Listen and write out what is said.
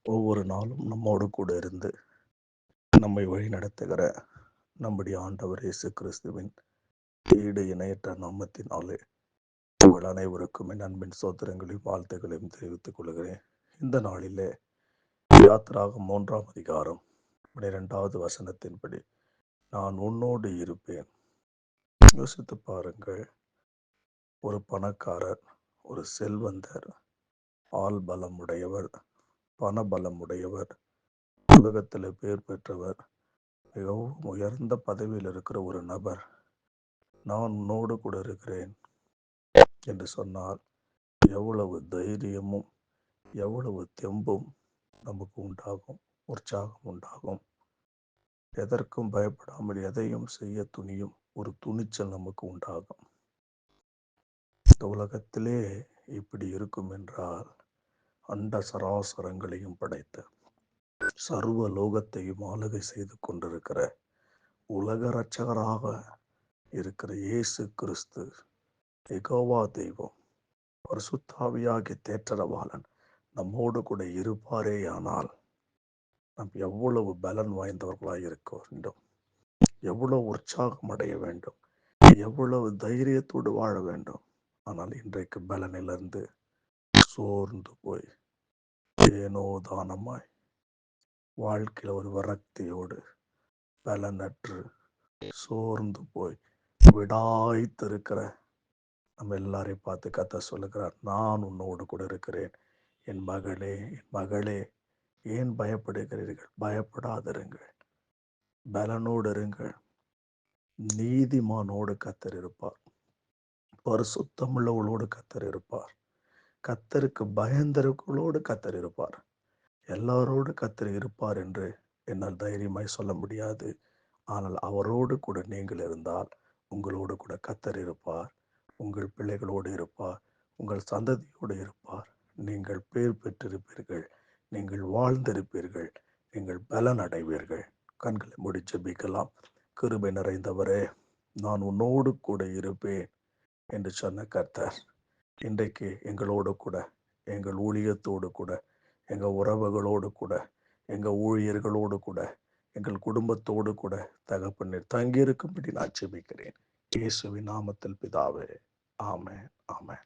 ஒவ்வொரு நாளும் நம்மோடு கூட இருந்து நம்மை வழி நடத்துகிற நம்முடைய ஆண்டவர் இயேசு கிறிஸ்துவின் ஈடு இணையற்ற நாமத்தினாலே உங்கள் அனைவருக்கும் என் அன்பின் சோத்திரங்களையும் வாழ்த்துக்களையும் தெரிவித்துக் கொள்கிறேன். இந்த நாளிலே யாத்திராகம் 3ஆம் அதிகாரம் 12வது வசனத்தின்படி நான் உன்னோடு இருப்பேன். யோசித்து பாருங்கள், ஒரு பணக்காரர், ஒரு செல்வந்தர், ஆள் பலம் உடையவர், பண பலம் உடையவர், உலகத்தில் பேர் பெற்றவர், மிகவும் உயர்ந்த பதவியில் இருக்கிற ஒரு நபர் நான் உன்னோடு கூட இருக்கிறேன் என்று சொன்னால் எவ்வளவு தைரியமும் எவ்வளவு தெம்பும் நமக்கு உண்டாகும், உற்சாகம் உண்டாகும். எதற்கும் பயப்படாமல் எதையும் செய்ய துணியும் ஒரு துணிச்சல் நமக்கு உண்டாகும். இந்த உலகத்திலே இப்படி இருக்கும் என்றால் அண்ட சராசரங்களையும் படைத்த சர்வ லோகத்தையும் ஆளுகை செய்து கொண்டிருக்கிற உலக இரட்சகராக இருக்கிற இயேசு கிறிஸ்து, யெகோவா தெய்வம், பரிசுத்தாவியாகிய தேற்றரவாளன் நம்மோடு கூட இருப்பாரேயானால் நாம் எவ்வளவு பலன் வாய்ந்தவர்களாக இருக்க வேண்டும், எவ்வளவு உற்சாகம் அடைய வேண்டும், எவ்வளவு தைரியத்தோடு வாழ வேண்டும். ஆனால் இன்றைக்கு பலனிலிருந்து சோர்ந்து போய் ஏனோ தானமாய் வாழ்க்கையில் ஒரு விரக்தியோடு பலனற்று சோர்ந்து போய் விடாய்த்திருக்கிற நம்ம எல்லாரையும் பார்த்து கர்த்தர் சொல்லுகிறார், நான் உன்னோடு கூட இருக்கிறேன். என் மகளே, என் மகளே, ஏன் பயப்படுகிறீர்கள்? பயப்படாதிருங்கள், பலனோடு இருங்கள். நீதிமானோடு கர்த்தர் இருப்பார், பரிசுத்தமுள்ளவளோடு கர்த்தர் இருப்பார், கர்த்தருக்கு பயந்தவர்களோடு கர்த்தர் இருப்பார். எல்லாரோடு கர்த்தர் இருப்பார் என்று என்னால் தைரியமாய் சொல்ல முடியாது. ஆனால் அவரோடு கூட நீங்கள் இருந்தால் உங்களோடு கூட கர்த்தர் இருப்பார், உங்கள் பிள்ளைகளோடு இருப்பார், உங்கள் சந்ததியோடு இருப்பார். நீங்கள் பேர் பெற்றிருப்பீர்கள், நீங்கள் வாழ்ந்திருப்பீர்கள், நீங்கள் பலன் அடைவீர்கள். கண்களை மூடி ஜெபிக்கலாம். கிருபை நிறைந்தவரே, நான் உன்னோடு கூட இருப்பேன் என்று சொன்ன கர்த்தர் இன்றைக்கு எங்களோடு கூட, எங்கள் ஊழியத்தோடு கூட, எங்கள் உறவுகளோடு கூட, எங்கள் ஊழியர்களோடு கூட, எங்கள் குடும்பத்தோடு கூட தகப்பனே தங்கியிருக்கும்படி நான் ஜெபிக்கிறேன். இயேசுவின் நாமத்தில் பிதாவே, ஆமென், ஆமென்.